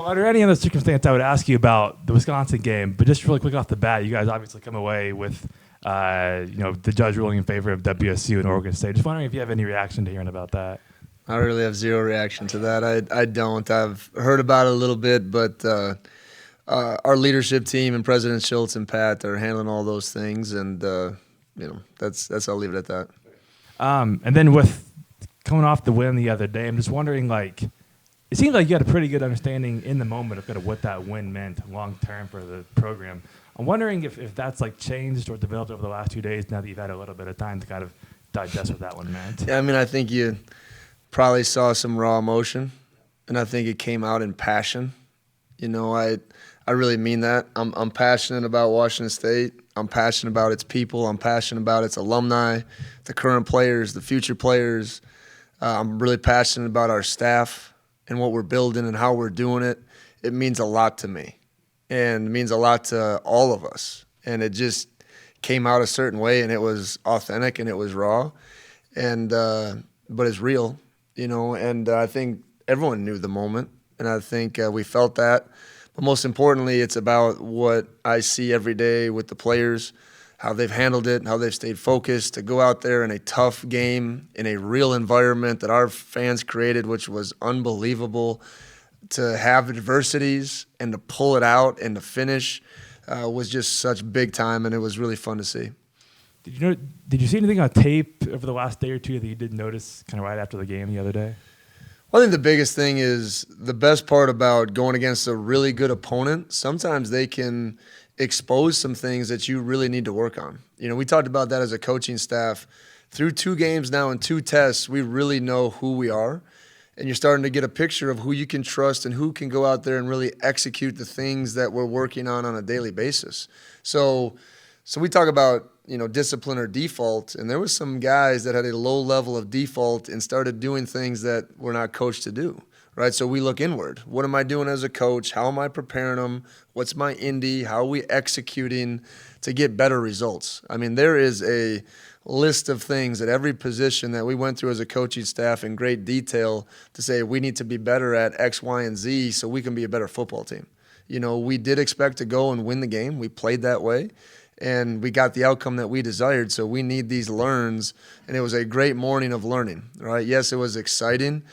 under any other circumstance, I would ask you about the Wisconsin game, but just really quick off the bat, you guys obviously come away with, the judge ruling in favor of WSU and Oregon State. Just wondering if you have any reaction to hearing about that. I really have zero reaction to that. I don't. I've heard about it a little bit, but our leadership team and President Schultz and Pat are handling all those things, and that's I'll leave it at that. And then with coming off the win the other day, I'm just wondering, it seems like you had a pretty good understanding in the moment of kind of what that win meant long term for the program. I'm wondering if that's changed or developed over the last 2 days now that you've had a little bit of time to kind of digest what that one meant. Yeah, I think you probably saw some raw emotion, and I think it came out in passion. I really mean that. I'm passionate about Washington State. I'm passionate about its people. I'm passionate about its alumni, the current players, the future players. I'm really passionate about our staff and what we're building and how we're doing it. It means a lot to me, and it means a lot to all of us. And it just came out a certain way, and it was authentic and it was raw, and but it's real, And I think everyone knew the moment, and I think we felt that. But most importantly, it's about what I see every day with the players, how they've handled it, how they've stayed focused to go out there in a tough game, in a real environment that our fans created, which was unbelievable. To have adversities and to pull it out and to finish was just such big time, and it was really fun to see. Did you see anything on tape over the last day or two that you did notice kind of right after the game the other day? Well, I think the biggest thing is the best part about going against a really good opponent, sometimes they can expose some things that you really need to work on. We talked about that as a coaching staff. Through 2 games now and 2 tests, we really know who we are. And you're starting to get a picture of who you can trust and who can go out there and really execute the things that we're working on a daily basis. So we talk about, discipline or default, and there was some guys that had a low level of default and started doing things that we're not coached to do, right? So we look inward. What am I doing as a coach? How am I preparing them? What's my indie? How are we executing to get better results? There is a list of things at every position that we went through as a coaching staff in great detail to say we need to be better at X, Y, and Z so we can be a better football team. We did expect to go and win the game. We played that way, and we got the outcome that we desired, so we need these learns, and it was a great morning of learning, right? Yes, it was exciting.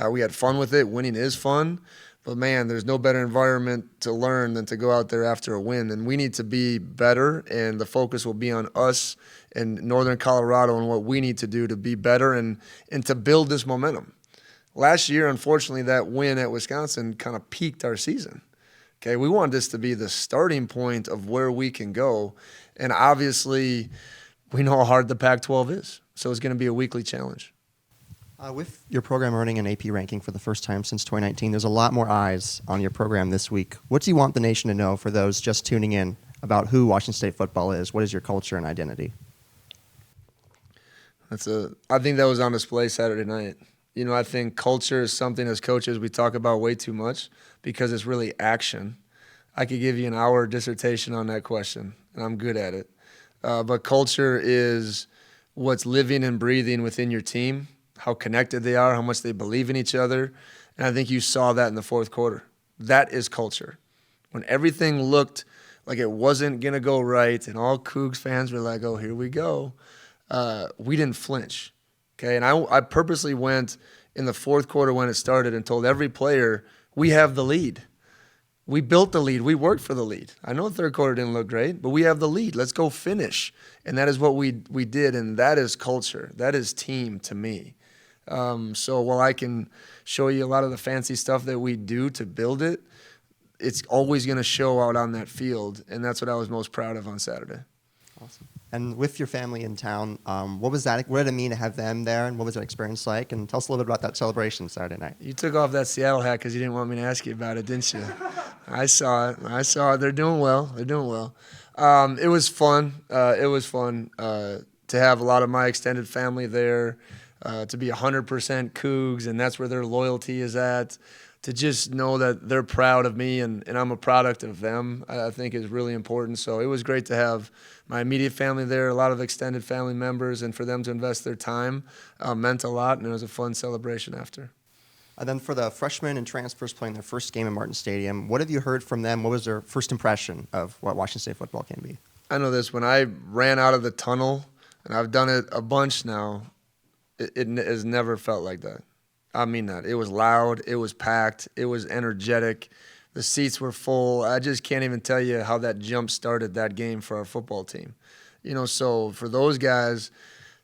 We had fun with it. Winning is fun, but, man, there's no better environment to learn than to go out there after a win, and we need to be better, and the focus will be on us in Northern Colorado and what we need to do to be better and to build this momentum. Last year, unfortunately, that win at Wisconsin kind of peaked our season. Okay, we want this to be the starting point of where we can go, and obviously we know how hard the Pac-12 is, so it's going to be a weekly challenge. With your program earning an AP ranking for the first time since 2019, there's a lot more eyes on your program this week. What do you want the nation to know for those just tuning in about who Washington State football is? What is your culture and identity? I think that was on display Saturday night. I think culture is something as coaches we talk about way too much because it's really action. I could give you an hour dissertation on that question, and I'm good at it. But culture is what's living and breathing within your team, how connected they are, how much they believe in each other. And I think you saw that in the fourth quarter. That is culture. When everything looked like it wasn't going to go right and all Cougs fans were like, oh, here we go, we didn't flinch. Okay, and I purposely went in the fourth quarter when it started and told every player, we have the lead. We built the lead. We worked for the lead. I know the third quarter didn't look great, but we have the lead. Let's go finish. And that is what we did, and that is culture. That is team to me. So while I can show you a lot of the fancy stuff that we do to build it, it's always going to show out on that field, and that's what I was most proud of on Saturday. Awesome. And with your family in town, what did it mean to have them there, and what was that experience like? And tell us a little bit about that celebration Saturday night. You took off that Seattle hat because you didn't want me to ask you about it, didn't you? I saw it. They're doing well. It was fun. To have a lot of my extended family there, to be 100% Cougs, and that's where their loyalty is at. To just know that they're proud of me and I'm a product of them, I think is really important. So it was great to have my immediate family there, a lot of extended family members, and for them to invest their time meant a lot, and it was a fun celebration after. And then for the freshmen and transfers playing their first game in Martin Stadium, what have you heard from them? What was their first impression of what Washington State football can be? I know this. When I ran out of the tunnel, and I've done it a bunch now, it has never felt like that. I mean that. It was loud. It was packed. It was energetic. The seats were full. I just can't even tell you how that jump started that game for our football team. So for those guys,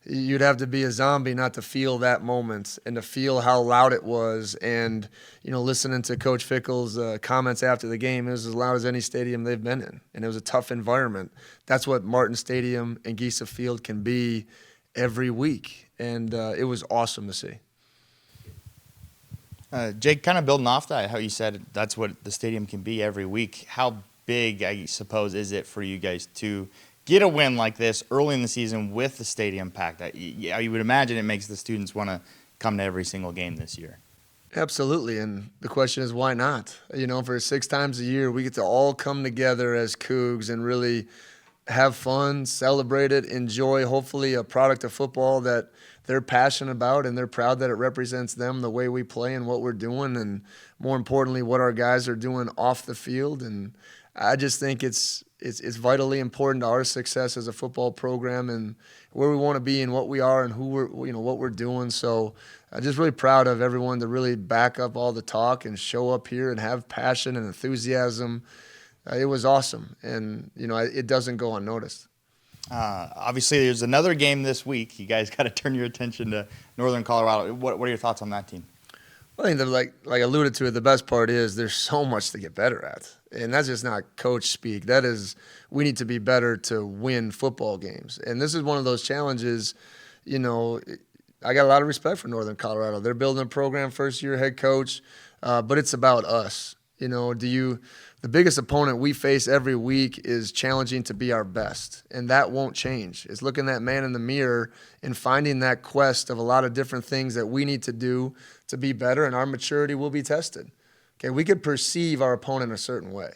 you'd have to be a zombie not to feel that moment and to feel how loud it was. And, listening to Coach Fickle's comments after the game, it was as loud as any stadium they've been in. And it was a tough environment. That's what Martin Stadium and Giesa Field can be every week. And it was awesome to see. Jake, kind of building off that, how you said that's what the stadium can be every week. How big, I suppose, is it for you guys to get a win like this early in the season with the stadium packed? You would imagine it makes the students want to come to every single game this year. Absolutely, and the question is why not? For 6 times a year, we get to all come together as Cougs and really have fun, celebrate it, enjoy hopefully a product of football that they're passionate about and they're proud that it represents them, the way we play and what we're doing, and more importantly, what our guys are doing off the field. And I just think it's vitally important to our success as a football program and where we want to be and what we are and who we're, what we're doing. So I'm just really proud of everyone to really back up all the talk and show up here and have passion and enthusiasm. It was awesome, and it doesn't go unnoticed. Obviously, there's another game this week. You guys got to turn your attention to Northern Colorado. What are your thoughts on that team? Well, I think that, like I alluded to it, the best part is there's so much to get better at. And that's just not coach speak. That is, we need to be better to win football games. And this is one of those challenges, I got a lot of respect for Northern Colorado. They're building a program, first-year head coach, but it's about us. The biggest opponent we face every week is challenging to be our best, and that won't change. It's looking that man in the mirror and finding that quest of a lot of different things that we need to do to be better, and our maturity will be tested. Okay, we could perceive our opponent a certain way.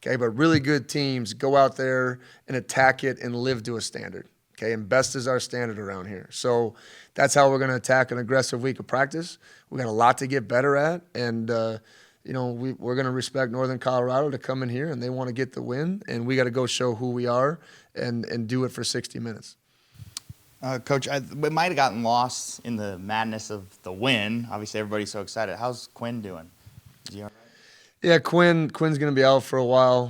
Okay, but really good teams go out there and attack it and live to a standard. Okay, and best is our standard around here. So that's how we're going to attack an aggressive week of practice. We got a lot to get better at, and we're going to respect Northern Colorado to come in here, and they want to get the win, and we got to go show who we are and do it for 60 minutes. Coach, we might have gotten lost in the madness of the win. Obviously, everybody's so excited. How's Quinn doing? Is he all right? Yeah, Quinn's going to be out for a while.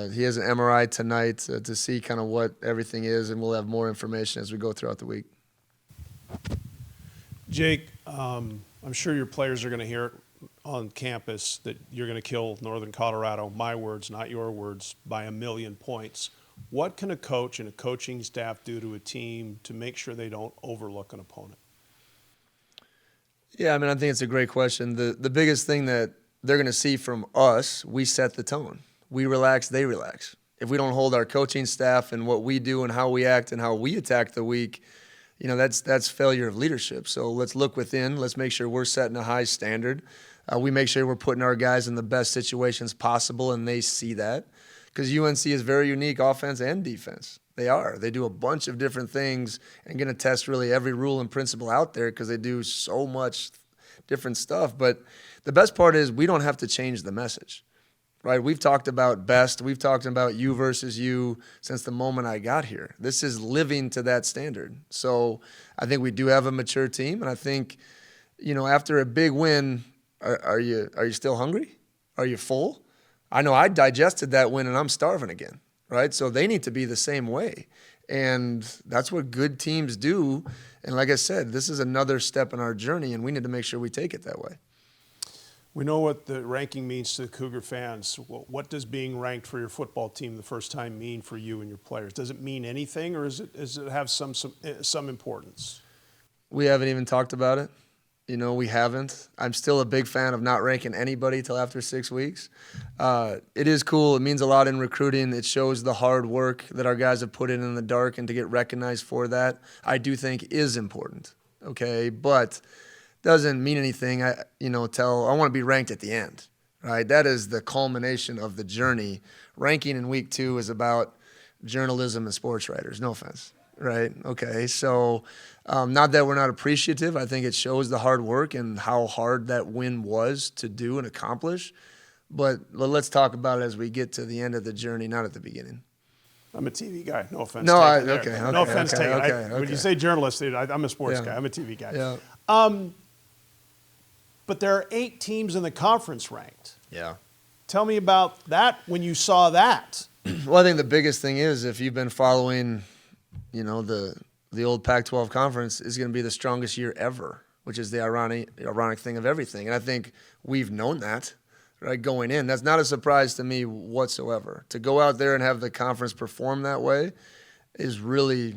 He has an MRI tonight to see kind of what everything is, and we'll have more information as we go throughout the week. Jake, I'm sure your players are going to hear it on campus that you're going to kill Northern Colorado, my words, not your words, by 1,000,000 points. What can a coach and a coaching staff do to a team to make sure they don't overlook an opponent? Yeah, I think it's a great question. The biggest thing that they're going to see from us, we set the tone. We relax, they relax. If we don't hold our coaching staff and what we do and how we act and how we attack the week, that's failure of leadership. So let's look within. Let's make sure we're setting a high standard. We make sure we're putting our guys in the best situations possible, and they see that. Because UNC is very unique offense and defense. They are. They do a bunch of different things and going to test really every rule and principle out there because they do so much different stuff. But the best part is we don't have to change the message, right? We've talked about best. We've talked about you versus you since the moment I got here. This is living to that standard. So I think we do have a mature team, and I think, after a big win, are you still hungry? Are you full? I know I digested that win, and I'm starving again, right? So they need to be the same way. And that's what good teams do. And like I said, this is another step in our journey, and we need to make sure we take it that way. We know what the ranking means to the Cougar fans. What does being ranked for your football team the first time mean for you and your players? Does it mean anything, or does it have some importance? We haven't even talked about it. We haven't. I'm still a big fan of not ranking anybody till after 6 weeks. It is cool. It means a lot in recruiting. It shows the hard work that our guys have put in the dark, and to get recognized for that, I do think is important. Okay, but doesn't mean anything. I want to be ranked at the end, right? That is the culmination of the journey. Ranking in week 2 is about journalism and sports writers. No offense. right? Okay, so not that we're not appreciative. I think it shows the hard work and how hard that win was to do and accomplish. But let's talk about it as we get to the end of the journey, not at the beginning. I'm a TV guy. No offense. No, taken there. okay, No offense okay, taken. okay. When you say journalist, dude, I'm a sports Yeah. guy. I'm a TV guy. Yeah. But there are 8 teams in the conference ranked. Yeah. Tell me about that when you saw that. Well, I think the biggest thing is if you've been following, the old Pac-12 conference is going to be the strongest year ever, which is the ironic thing of everything. And I think we've known that, right, going in. That's not a surprise to me whatsoever. To go out there and have the conference perform that way is really,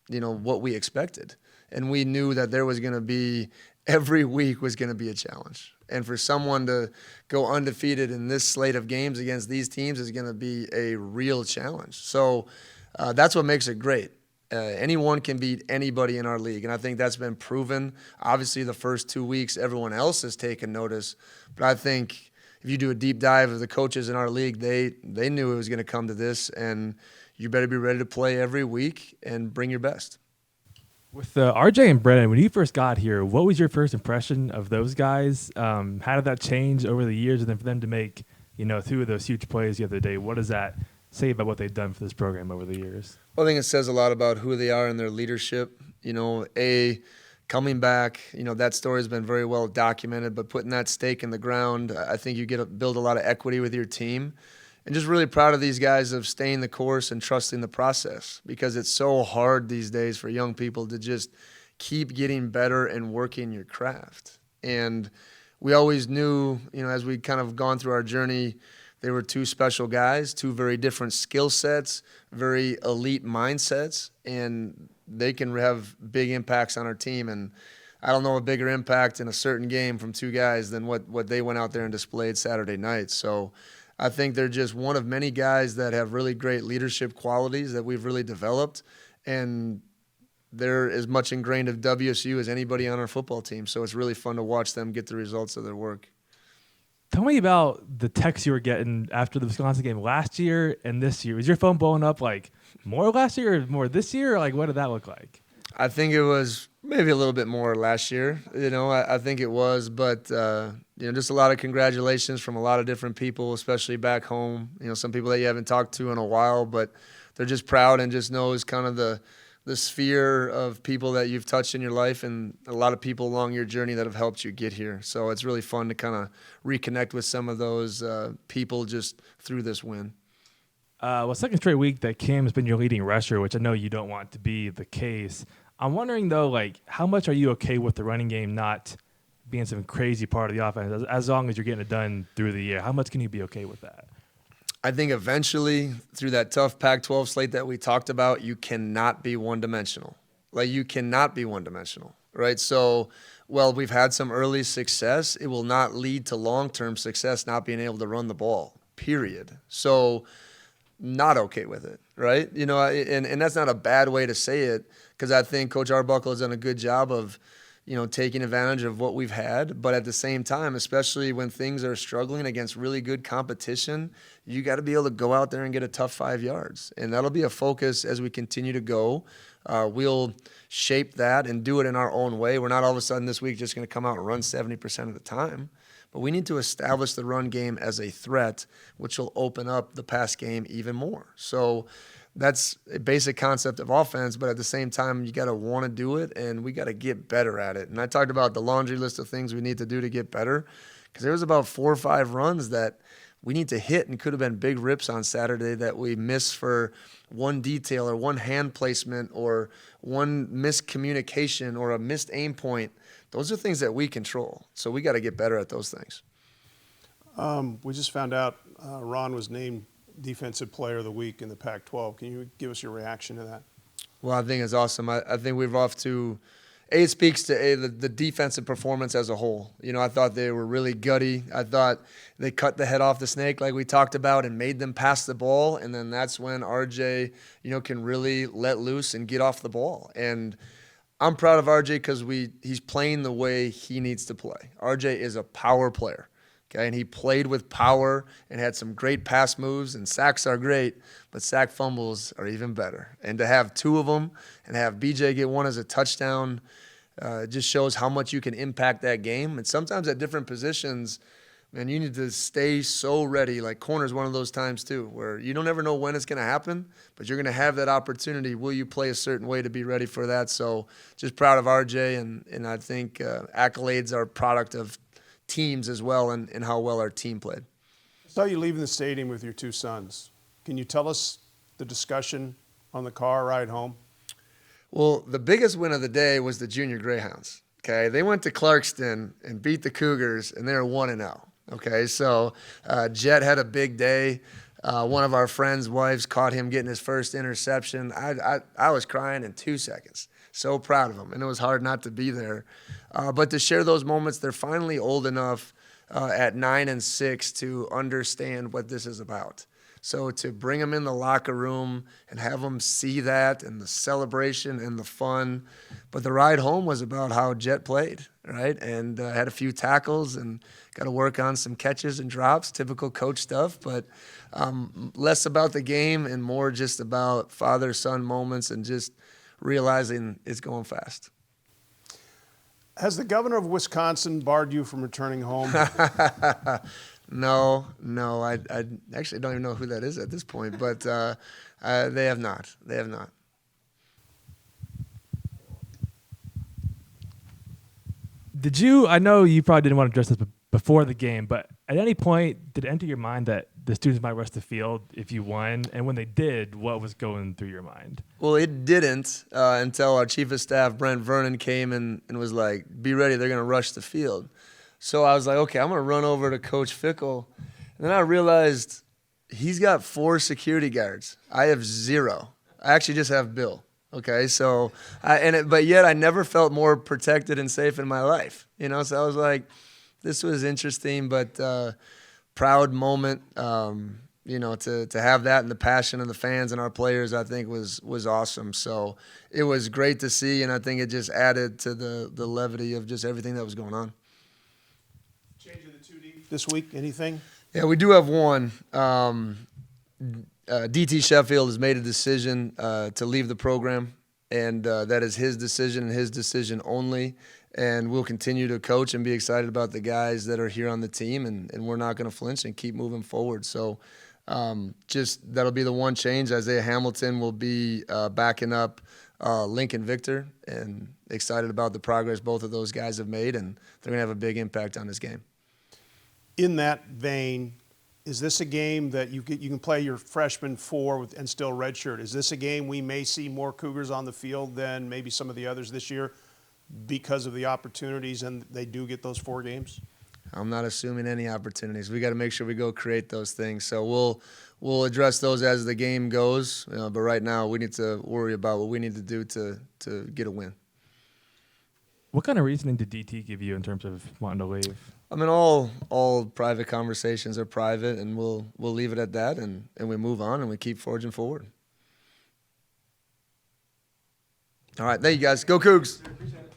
what we expected. And we knew that there was going to be, every week was going to be a challenge. And for someone to go undefeated in this slate of games against these teams is going to be a real challenge. So that's what makes it great. Anyone can beat anybody in our league, and I think that's been proven. Obviously, the first 2 weeks, everyone else has taken notice. But I think if you do a deep dive of the coaches in our league, they knew it was going to come to this, and you better be ready to play every week and bring your best. With RJ and Brennan, when you first got here, what was your first impression of those guys? How did that change over the years? And then for them to make, 2 of those huge plays the other day, what does that say about what they've done for this program over the years? Well, I think it says a lot about who they are and their leadership. Coming back, that story has been very well documented, but putting that stake in the ground, I think you build a lot of equity with your team. And just really proud of these guys of staying the course and trusting the process, because it's so hard these days for young people to just keep getting better and working your craft. And we always knew, as we kind of gone through our journey, they were 2 special guys, 2 very different skill sets, very elite mindsets, and they can have big impacts on our team. And I don't know a bigger impact in a certain game from 2 guys than what they went out there and displayed Saturday night. So I think they're just one of many guys that have really great leadership qualities that we've really developed, and they're as much ingrained of WSU as anybody on our football team. So it's really fun to watch them get the results of their work. Tell me about the texts you were getting after the Wisconsin game last year and this year. Was your phone blowing up more last year or more this year? Or what did that look like? I think it was maybe a little bit more last year. I think it was, but just a lot of congratulations from a lot of different people, especially back home. Some people that you haven't talked to in a while, but they're just proud and just knows kind of the sphere of people that you've touched in your life, and a lot of people along your journey that have helped you get here. So it's really fun to kind of reconnect with some of those people just through this win. Second straight week that Cam has been your leading rusher, which I know you don't want to be the case. I'm wondering, though, how much are you okay with the running game not being some crazy part of the offense as long as you're getting it done through the year? How much can you be okay with that? I think eventually, through that tough Pac-12 slate that we talked about, you cannot be one-dimensional. You cannot be one-dimensional, right? So, we've had some early success. It will not lead to long-term success not being able to run the ball, period. So, not okay with it, right? And that's not a bad way to say it, because I think Coach Arbuckle has done a good job of, taking advantage of what we've had. But at the same time, especially when things are struggling against really good competition, you got to be able to go out there and get a tough 5 yards. And that'll be a focus as we continue to go. We'll shape that and do it in our own way. We're not all of a sudden this week just going to come out and run 70% of the time. But we need to establish the run game as a threat, which will open up the pass game even more. So that's a basic concept of offense, but at the same time, you got to want to do it, and we got to get better at it. And I talked about the laundry list of things we need to do to get better, because there was about 4 or 5 runs that we need to hit and could have been big rips on Saturday that we missed for one detail or one hand placement or one miscommunication or a missed aim point. Those are things that we control, so we got to get better at those things. We just found out Ron was named Defensive Player of the Week in the Pac-12. Can you give us your reaction to that? Well, I think it's awesome. I think we're off to it speaks to the defensive performance as a whole. I thought they were really gutty. I thought they cut the head off the snake like we talked about and made them pass the ball, and then that's when RJ, can really let loose and get off the ball. And I'm proud of RJ because he's playing the way he needs to play. RJ is a power player. Okay, and he played with power and had some great pass moves, and sacks are great, but sack fumbles are even better. And to have 2 of them and have BJ get one as a touchdown just shows how much you can impact that game. And sometimes at different positions, man, you need to stay so ready. Like corner is one of those times too, where you don't ever know when it's going to happen, but you're going to have that opportunity. Will you play a certain way to be ready for that? So just proud of RJ, and I think accolades are a product of teams as well, and how well our team played. I saw you leaving the stadium with your 2 sons. Can you tell us the discussion on the car ride home? Well, the biggest win of the day was the junior Greyhounds. Okay, they went to Clarkston and beat the Cougars, and they're 1-0. Okay, so Jet had a big day. One of our friends' wives caught him getting his first interception. I was crying in 2 seconds. So proud of them, and it was hard not to be there. But to share those moments, they're finally old enough at 9 and 6 to understand what this is about. So to bring them in the locker room and have them see that and the celebration and the fun. But the ride home was about how Jet played, right? And had a few tackles and got to work on some catches and drops, typical coach stuff, but less about the game and more just about father-son moments and just realizing it's going fast. Has the governor of Wisconsin barred you from returning home? No. I actually don't even know who that is at this point, but they have not. They have not. Did you? I know you probably didn't want to address this before the game, but at any point did it enter your mind that the students might rush the field if you won? And when they did, what was going through your mind? Well, it didn't until our chief of staff, Brent Vernon, came and was like, be ready, they're going to rush the field. So I was like, okay, I'm going to run over to Coach Fickle. And then I realized he's got 4 security guards. I have 0. I actually just have Bill. Okay, so, but yet I never felt more protected and safe in my life. You know, so I was like, this was interesting, but proud moment. You know, to have that and the passion of the fans and our players, I think was awesome. So it was great to see, and I think it just added to the levity of just everything that was going on. Change of the 2 deep this week, anything? Yeah, we do have one. DT Sheffield has made a decision to leave the program, and that is his decision and his decision only. And we'll continue to coach and be excited about the guys that are here on the team, and we're not going to flinch and keep moving forward. So just that'll be the one change. Isaiah Hamilton will be backing up Lincoln Victor, and excited about the progress both of those guys have made, and they're going to have a big impact on this game. In that vein, is this a game that you can play your freshman 4 and still redshirt? Is this a game we may see more Cougars on the field than maybe some of the others this year because of the opportunities and they do get those 4 games? I'm not assuming any opportunities. We got to make sure we go create those things. So we'll address those as the game goes. But right now we need to worry about what we need to do to get a win. What kind of reasoning did DT give you in terms of wanting to leave? I mean, all private conversations are private, and we'll leave it at that, and we move on and we keep forging forward. All right, thank you guys. Go Cougs.